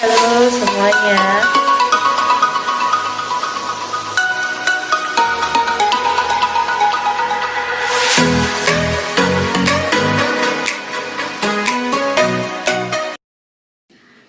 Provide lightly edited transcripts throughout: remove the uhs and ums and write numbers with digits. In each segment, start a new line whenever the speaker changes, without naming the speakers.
Halo semuanya.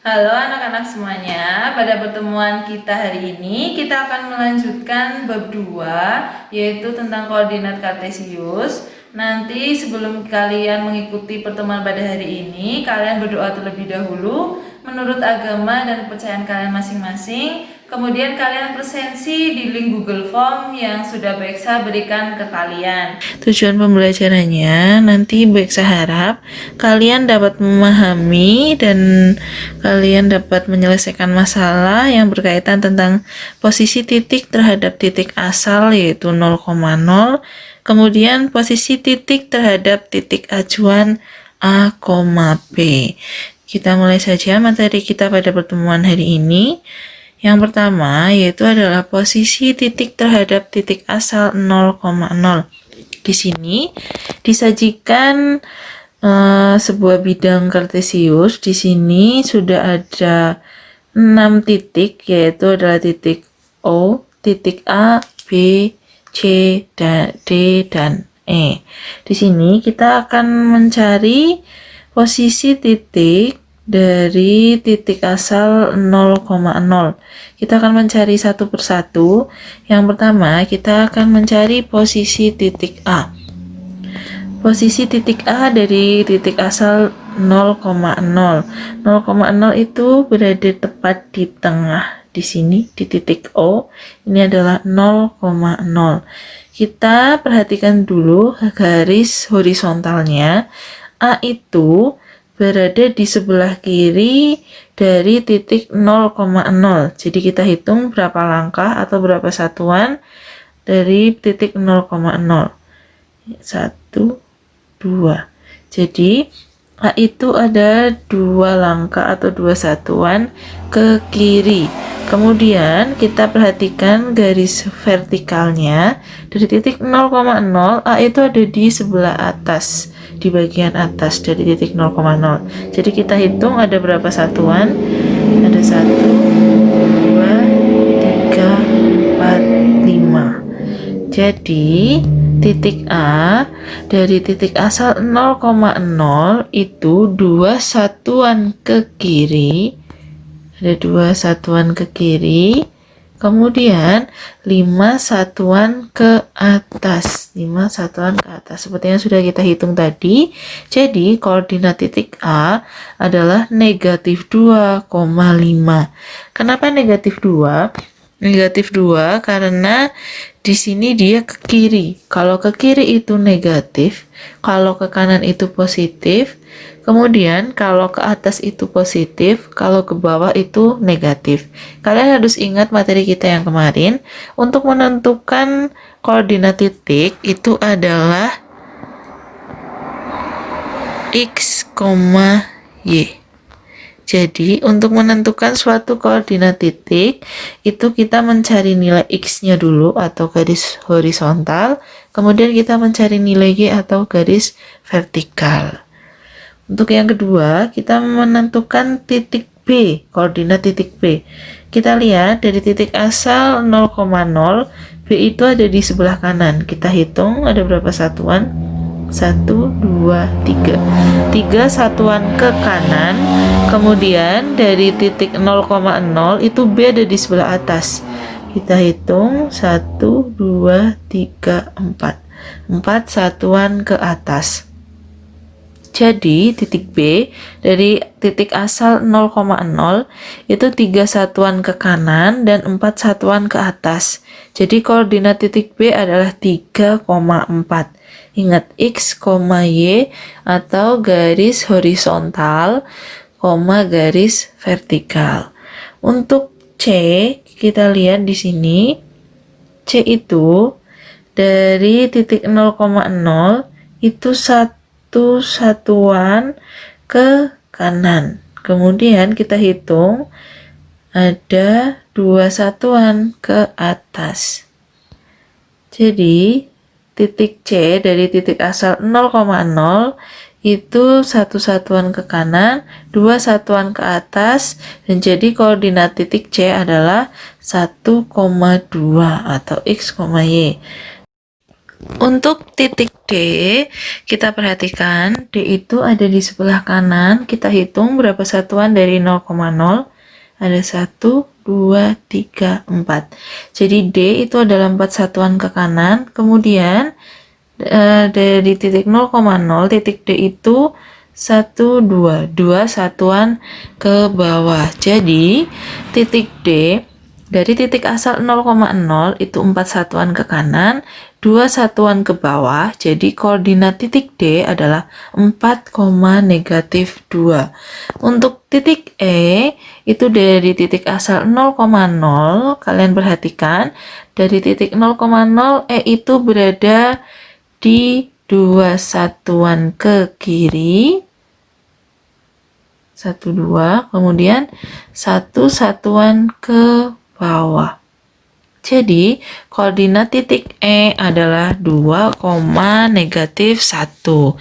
Halo anak-anak semuanya. Pada pertemuan kita hari ini kita akan melanjutkan bab 2 yaitu tentang koordinat kartesius. Nanti sebelum kalian mengikuti pertemuan pada hari ini, kalian berdoa terlebih dahulu menurut agama dan kepercayaan kalian masing-masing. Kemudian kalian presensi di link Google Form yang sudah Bu Eksa berikan ke kalian. Tujuan pembelajarannya nanti Bu Eksa harap kalian dapat memahami dan kalian dapat menyelesaikan masalah yang berkaitan tentang posisi titik terhadap titik asal yaitu 0,0, kemudian posisi titik terhadap titik acuan A, B. Kita mulai saja materi kita pada pertemuan hari ini. Yang pertama yaitu adalah posisi titik terhadap titik asal 0,0. Di sini disajikan sebuah bidang kartesius. Di sini sudah ada 6 titik, yaitu adalah titik O, titik A, B, C, D, dan E. Di sini kita akan mencari posisi titik dari titik asal 0,0. Kita akan mencari satu persatu. Yang pertama, kita akan mencari posisi titik A. Posisi titik A dari titik asal 0,0. 0,0 itu berada tepat di tengah. Di sini di titik O, ini adalah 0,0. Kita perhatikan dulu garis horizontalnya. A itu berada di sebelah kiri dari titik 0,0. Jadi kita hitung berapa langkah atau berapa satuan dari titik 0,0. 1, 2. Jadi A itu ada 2 langkah atau 2 satuan ke kiri. Kemudian kita perhatikan garis vertikalnya dari titik 0,0. A itu ada di sebelah atas, di bagian atas dari titik 0,0. Jadi kita hitung ada berapa satuan? Ada 1, 2, 3, 4, 5. Jadi titik A dari titik asal 0,0 itu 2 satuan ke kiri. Ada 2 satuan ke kiri. Kemudian 5 satuan ke atas. 5 satuan ke atas. Seperti yang sudah kita hitung tadi. Jadi koordinat titik A adalah negatif 2,5. Kenapa negatif 2? Negatif 2 karena di sini dia ke kiri. Kalau ke kiri itu negatif, kalau ke kanan itu positif, kemudian kalau ke atas itu positif, kalau ke bawah itu negatif. Kalian harus ingat materi kita yang kemarin, untuk menentukan koordinat titik itu adalah X, Y. Jadi, untuk menentukan suatu koordinat titik, itu kita mencari nilai X-nya dulu atau garis horizontal, kemudian kita mencari nilai Y atau garis vertikal. Untuk yang kedua, kita menentukan titik B, koordinat titik B. Kita lihat dari titik asal 0,0, B itu ada di sebelah kanan. Kita hitung ada berapa satuan? 1, 2, 3. 3 satuan ke kanan. Kemudian dari titik 0,0 itu B ada di sebelah atas. Kita hitung 1, 2, 3, 4. 4 satuan ke atas. Jadi titik B dari titik asal 0,0 itu 3 satuan ke kanan dan 4 satuan ke atas. Jadi koordinat titik B adalah 3,4. Ingat X, Y atau garis horizontal, garis vertikal. Untuk C, kita lihat di sini. C itu dari titik 0,0 itu 1 satuan ke kanan. Kemudian kita hitung ada 2 satuan ke atas. Jadi titik C dari titik asal 0,0 itu 1 satuan ke kanan, 2 satuan ke atas, dan jadi koordinat titik C adalah 1,2 atau X, Y. Untuk titik D, kita perhatikan D itu ada di sebelah kanan. Kita hitung berapa satuan dari 0,0. Ada 1, 2, 3, 4. Jadi D itu adalah 4 satuan ke kanan. Kemudian dari titik 0,0, titik D itu 1, 2 satuan ke bawah. Jadi titik D dari titik asal 0,0 itu 4 satuan ke kanan, 2 satuan ke bawah. Jadi koordinat titik D adalah 4, -2. Untuk titik E itu dari titik asal 0,0, kalian perhatikan dari titik 0,0 E itu berada di 2 satuan ke kiri, 1, 2, kemudian 1 satuan ke bawah. Jadi koordinat titik E adalah 2, -1.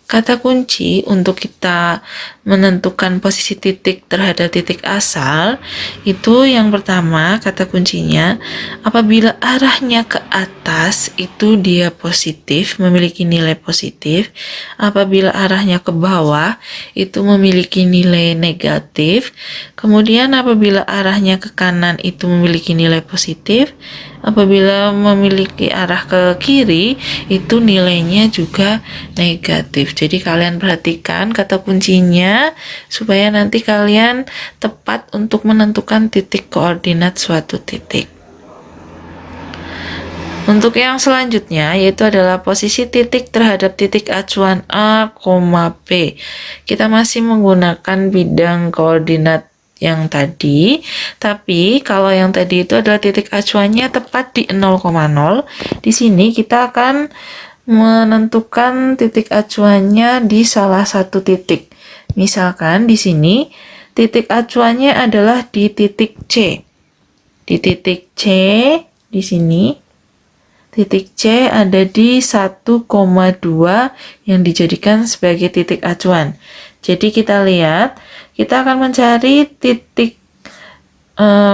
Kata kunci untuk kita menentukan posisi titik terhadap titik asal itu yang pertama, kata kuncinya apabila arahnya ke atas itu dia positif, memiliki nilai positif. Apabila arahnya ke bawah itu memiliki nilai negatif. Kemudian apabila arahnya ke kanan itu memiliki nilai positif. Apabila memiliki arah ke kiri itu nilainya juga negatif. Jadi kalian perhatikan kata kuncinya supaya nanti kalian tepat untuk menentukan titik koordinat suatu titik. Untuk yang selanjutnya yaitu adalah posisi titik terhadap titik acuan A, B. Kita masih menggunakan bidang koordinat yang tadi, tapi kalau yang tadi itu adalah titik acuannya tepat di 0,0. Di sini kita akan menentukan titik acuannya di salah satu titik. Misalkan di sini titik acuannya adalah di titik C. Di titik C di sini titik C ada di 1,2 yang dijadikan sebagai titik acuan. Jadi kita lihat, kita akan mencari titik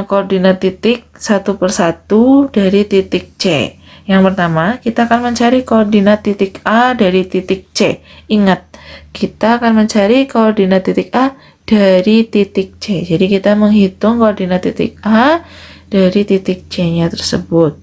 koordinat titik satu persatu dari titik C. Yang pertama, kita akan mencari koordinat titik A dari titik C. Ingat, kita akan mencari koordinat titik A dari titik C. Jadi kita menghitung koordinat titik A dari titik C-nya tersebut.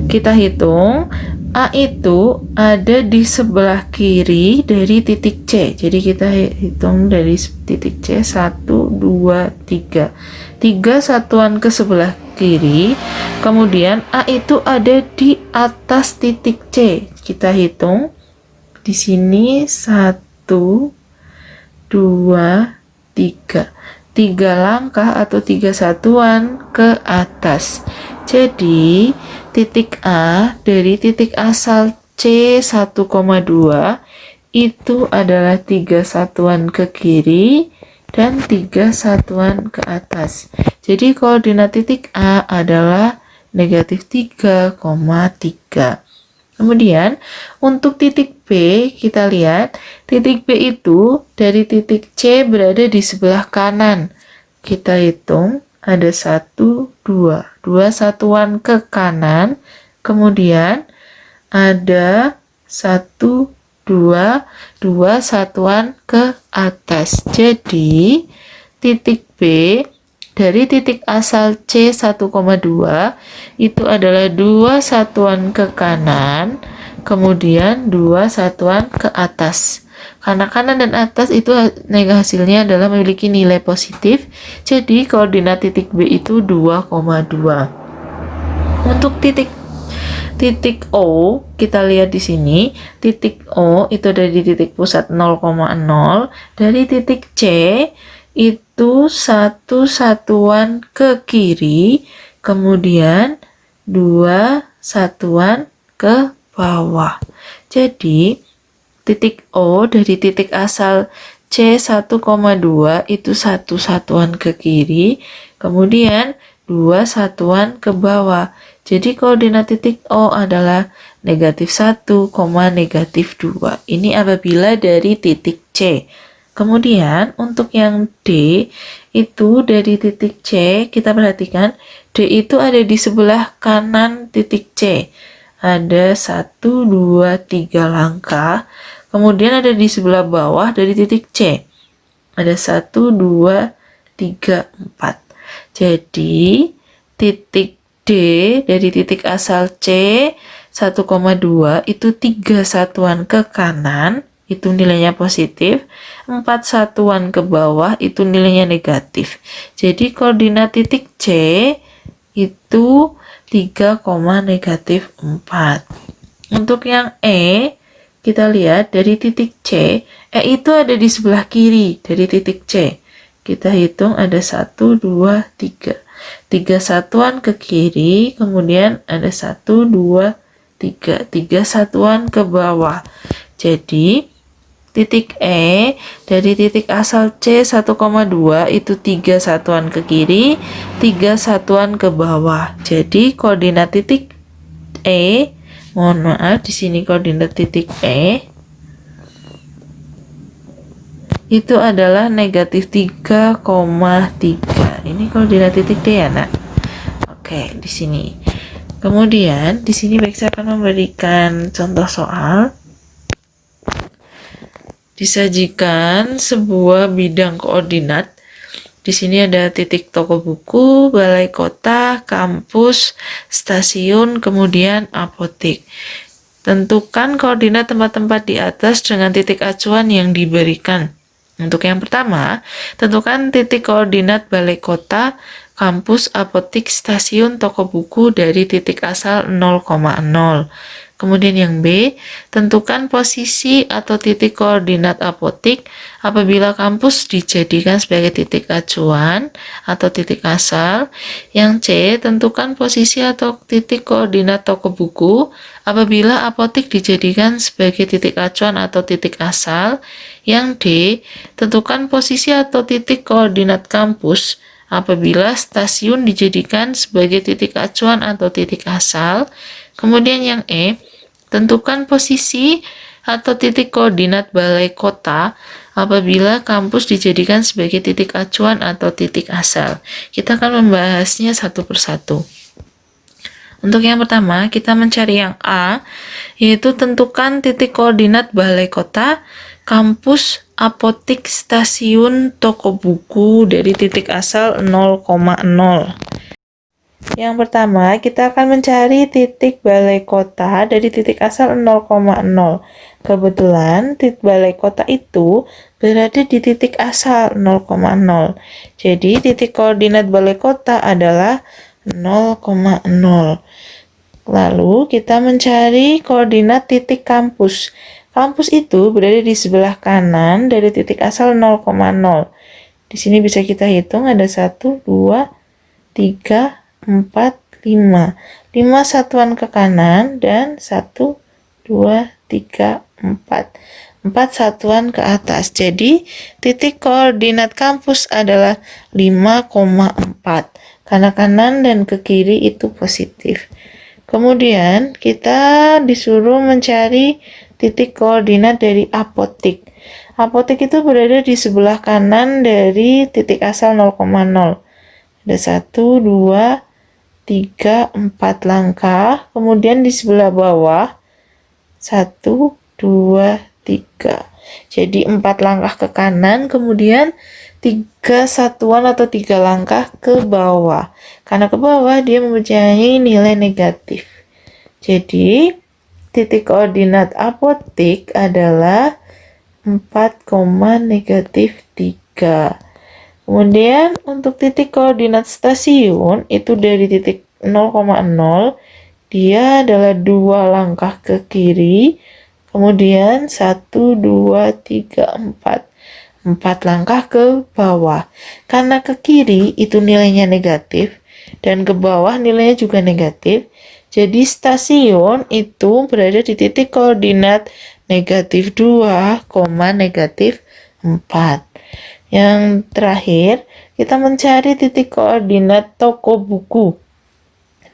Kita hitung A itu ada di sebelah kiri dari titik C. Jadi kita hitung dari titik C 1, 2, 3. 3 satuan ke sebelah kiri. Kemudian A itu ada di atas titik C. Kita hitung di sini 1, 2, 3. 3 langkah atau 3 satuan ke atas. Jadi titik A dari titik asal C 1,2 itu adalah 3 satuan ke kiri dan 3 satuan ke atas. Jadi koordinat titik A adalah negatif 3,3. Kemudian untuk titik B kita lihat titik B itu dari titik C berada di sebelah kanan. Kita hitung ada 1, 2 satuan ke kanan, kemudian ada 1, 2 satuan ke atas. Jadi titik B dari titik asal C 1,2 itu adalah 2 satuan ke kanan, kemudian 2 satuan ke atas. Karena kanan dan atas itu hasilnya adalah memiliki nilai positif, jadi koordinat titik B itu 2,2. Untuk titik O, kita lihat di sini, titik O itu dari titik pusat 0,0, dari titik C itu 1 satuan ke kiri, kemudian 2 satuan ke bawah. Jadi titik O dari titik asal C 1,2 itu 1 satuan ke kiri, kemudian 2 satuan ke bawah. Jadi koordinat titik O adalah negatif 1, negatif 2. Ini apabila dari titik C. Kemudian untuk yang D itu dari titik C, kita perhatikan D itu ada di sebelah kanan titik C. Ada 1, 2, 3 langkah. Kemudian ada di sebelah bawah dari titik C. Ada 1, 2, 3, 4. Jadi titik D dari titik asal C 1,2 itu 3 satuan ke kanan, itu nilainya positif. 4 satuan ke bawah itu nilainya negatif. Jadi koordinat titik C itu 3, negatif 4. Untuk yang E, kita lihat dari titik C, E itu ada di sebelah kiri dari titik C. Kita hitung ada 1, 2, 3. 3 satuan ke kiri, kemudian ada 1, 2, 3. 3 satuan ke bawah. Jadi, titik E dari titik asal C 1,2 itu 3 satuan ke kiri, 3 satuan ke bawah. Jadi, koordinat titik E, mohon maaf, di sini koordinat titik E itu adalah negatif 3,3. Ini koordinat titik D ya, Nak. Oke, di sini. Kemudian di sini baik saya akan memberikan contoh soal. Disajikan sebuah bidang koordinat. Di sini ada titik toko buku, balai kota, kampus, stasiun, kemudian apotek. Tentukan koordinat tempat-tempat di atas dengan titik acuan yang diberikan. Untuk yang pertama, tentukan titik koordinat balai kota, kampus, apotik, stasiun, toko buku dari titik asal 0,0. Kemudian yang B, tentukan posisi atau titik koordinat apotik apabila kampus dijadikan sebagai titik acuan atau titik asal. Yang C, tentukan posisi atau titik koordinat toko buku apabila apotik dijadikan sebagai titik acuan atau titik asal. Yang D, tentukan posisi atau titik koordinat kampus apabila stasiun dijadikan sebagai titik acuan atau titik asal. Kemudian yang E, tentukan posisi atau titik koordinat balai kota apabila kampus dijadikan sebagai titik acuan atau titik asal. Kita akan membahasnya satu persatu. Untuk yang pertama, kita mencari yang A, yaitu tentukan titik koordinat balai kota, kampus, apotik, stasiun, toko buku dari titik asal 0,0. Yang pertama, kita akan mencari titik balai kota dari titik asal 0,0. Kebetulan, titik balai kota itu berada di titik asal 0,0. Jadi, titik koordinat balai kota adalah 0,0. Lalu, kita mencari koordinat titik kampus. Kampus itu berada di sebelah kanan dari titik asal 0,0. Di sini bisa kita hitung ada 1, 2, 3, 4, 5. 5 satuan ke kanan dan 1, 2, 3, 4. 4 satuan ke atas. Jadi, titik koordinat kampus adalah 5,4. Karena kanan dan ke kiri itu positif. Kemudian, kita disuruh mencari titik koordinat dari apotik. Apotik itu berada di sebelah kanan dari titik asal 0,0. Ada 1, 2, 3, 4 langkah. Kemudian di sebelah bawah 1, 2, 3. Jadi 4 langkah ke kanan, kemudian 3 satuan atau 3 langkah ke bawah. Karena ke bawah dia mempunyai nilai negatif. Jadi titik koordinat apotik adalah 4, negatif 3. Kemudian untuk titik koordinat stasiun itu dari titik 0,0 dia adalah 2 langkah ke kiri, kemudian 1, 2, 3, 4. 4 langkah ke bawah. Karena ke kiri itu nilainya negatif dan ke bawah nilainya juga negatif. Jadi stasiun itu berada di titik koordinat negatif 2, negatif 4.
Yang terakhir, kita mencari titik koordinat toko buku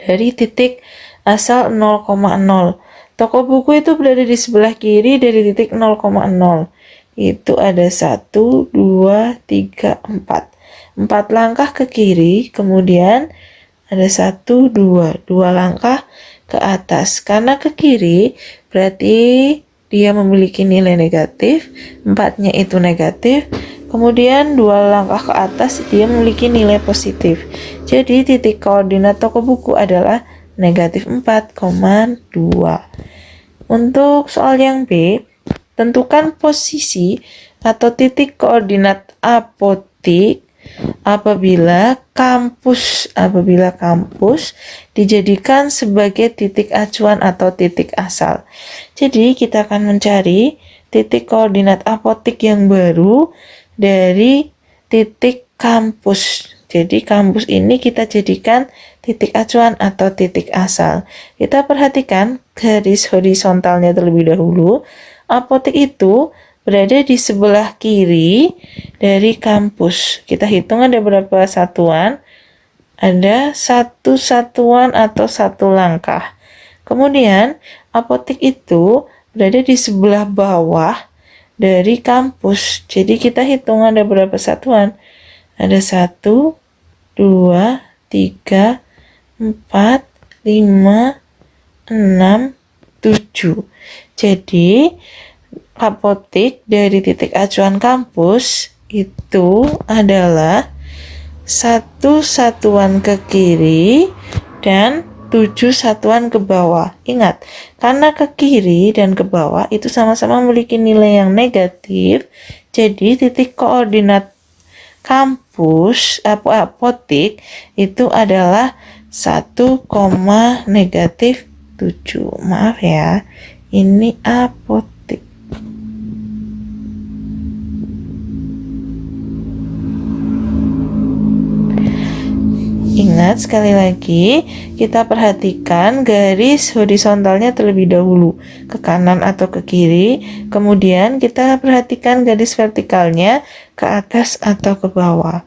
dari titik asal 0,0. Toko buku itu berada di sebelah kiri dari titik 0,0. Itu ada 1, 2, 3, 4. 4 langkah ke kiri, kemudian ada 1, 2 langkah ke atas. Karena ke kiri berarti dia memiliki nilai negatif, 4-nya itu negatif. Kemudian 2 langkah ke atas dia memiliki nilai positif. Jadi titik koordinat toko buku adalah negatif 4,2. Untuk soal yang B, tentukan posisi atau titik koordinat apotik apabila kampus dijadikan sebagai titik acuan atau titik asal. Jadi kita akan mencari titik koordinat apotik yang baru dari titik kampus. Jadi kampus ini kita jadikan titik acuan atau titik asal. Kita perhatikan garis horizontalnya terlebih dahulu. Apotik itu berada di sebelah kiri dari kampus. Kita hitung ada berapa satuan. Ada 1 satuan atau 1 langkah. Kemudian apotik itu berada di sebelah bawah dari kampus. Jadi kita hitung ada berapa satuan. Ada 1, 2, 3, 4, 5, 6, 7. Jadi apotik dari titik acuan kampus itu adalah 1 satuan ke kiri dan 7 satuan ke bawah. Ingat, karena ke kiri dan ke bawah itu sama-sama memiliki nilai yang negatif, jadi titik koordinat kampus apotik itu adalah 1, negatif 7. Maaf ya, ini apotik. Ingat sekali lagi, kita perhatikan garis horizontalnya terlebih dahulu, ke kanan atau ke kiri, kemudian kita perhatikan garis vertikalnya ke atas atau ke bawah.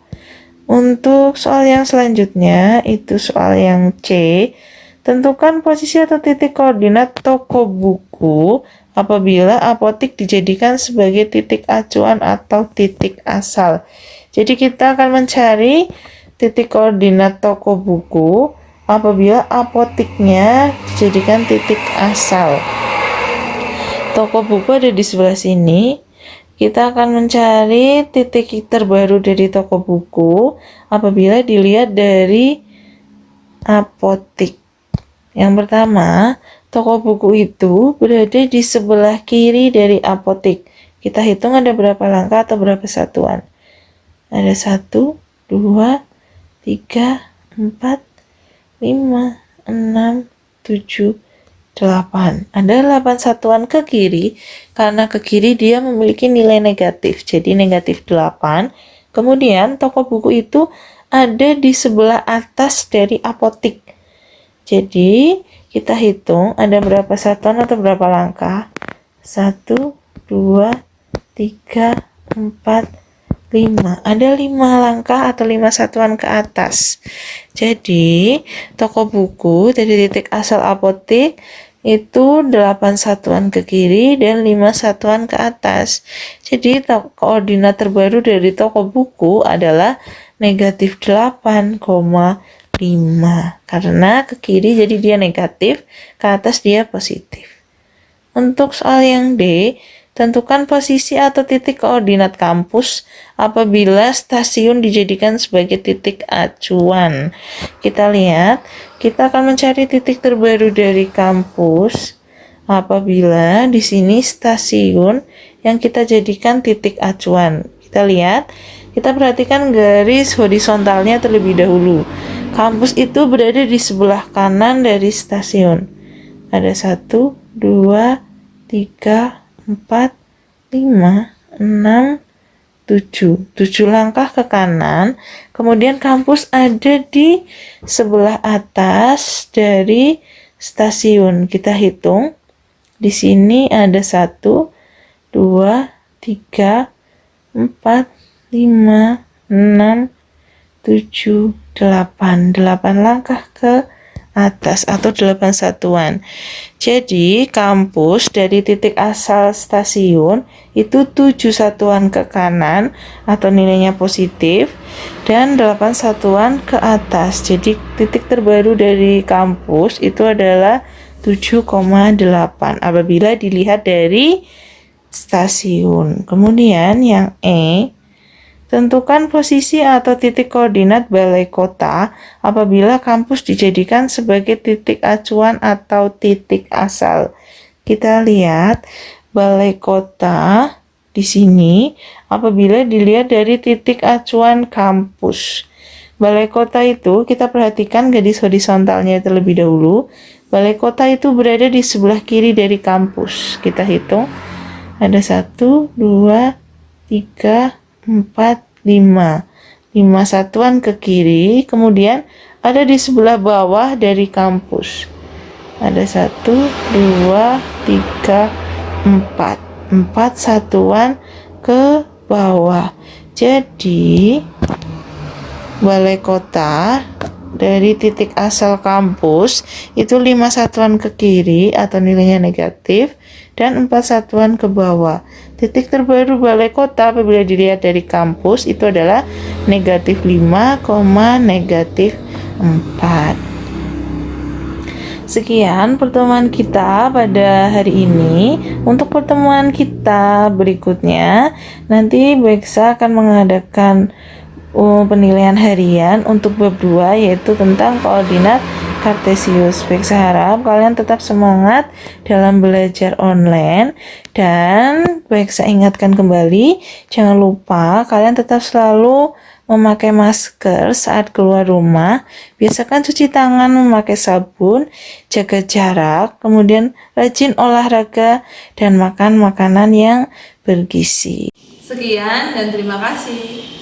Untuk soal yang selanjutnya, itu soal yang C, tentukan posisi atau titik koordinat toko buku apabila apotik dijadikan sebagai titik acuan atau titik asal. Jadi kita akan mencari titik koordinat toko buku apabila apotiknya dijadikan titik asal. Toko buku ada di sebelah sini. Kita akan mencari titik terbaru dari toko buku apabila dilihat dari apotik. Yang pertama, toko buku itu berada di sebelah kiri dari apotik. Kita hitung ada berapa langkah atau berapa satuan. Ada 1, 2, 3, 4, 5, 6, 7, 8. Ada 8 satuan ke kiri, karena ke kiri dia memiliki nilai negatif, jadi negatif 8. Kemudian toko buku itu ada di sebelah atas dari apotik. Jadi kita hitung ada berapa satuan atau berapa langkah. 1, 2, 3, 4, 5. Ada 5 langkah atau 5 satuan ke atas. Jadi toko buku dari titik asal apotik itu 8 satuan ke kiri dan 5 satuan ke atas. Jadi koordinat terbaru dari toko buku adalah negatif 8,5. Karena ke kiri jadi dia negatif, ke atas dia positif. Untuk soal yang D, tentukan posisi atau titik koordinat kampus apabila stasiun dijadikan sebagai titik acuan. Kita lihat, kita akan mencari titik terbaru dari kampus apabila di sini stasiun yang kita jadikan titik acuan. Kita lihat, kita perhatikan garis horizontalnya terlebih dahulu. Kampus itu berada di sebelah kanan dari stasiun. Ada 1, 2, 3, 4, 5, 6, 7. 7 langkah ke kanan. Kemudian kampus ada di sebelah atas dari stasiun. Kita hitung. Di sini ada 1, 2, 3, 4, 5, 6, 7, 8. 8 langkah ke atas atau 8 satuan. Jadi kampus dari titik asal stasiun itu 7 satuan ke kanan atau nilainya positif dan 8 satuan ke atas. Jadi titik terbaru dari kampus itu adalah 7,8 apabila dilihat dari stasiun. Kemudian yang E, tentukan posisi atau titik koordinat balai kota apabila kampus dijadikan sebagai titik acuan atau titik asal. Kita lihat balai kota di sini apabila dilihat dari titik acuan kampus. Balai kota itu kita perhatikan garis horizontalnya terlebih dahulu. Balai kota itu berada di sebelah kiri dari kampus. Kita hitung. Ada 1, 2, 3, 4, 5. 5 satuan ke kiri, kemudian ada di sebelah bawah dari kampus. Ada 1, 2, 3, 4. 4 satuan ke bawah. Jadi balai kota dari titik asal kampus itu 5 satuan ke kiri atau nilainya negatif dan 4 satuan ke bawah. Titik terbaru balai kota apabila dilihat dari kampus itu adalah negatif 5, negatif 4. Sekian pertemuan kita pada hari ini. Untuk pertemuan kita berikutnya, nanti Beksa akan mengadakan penilaian harian untuk bab 2 yaitu tentang koordinat Kartesius. Beksa harap kalian tetap semangat dalam belajar online dan Beksa ingatkan kembali, jangan lupa kalian tetap selalu memakai masker saat keluar rumah, biasakan cuci tangan memakai sabun, jaga jarak, kemudian rajin olahraga dan makan makanan yang bergizi.
Sekian dan terima kasih.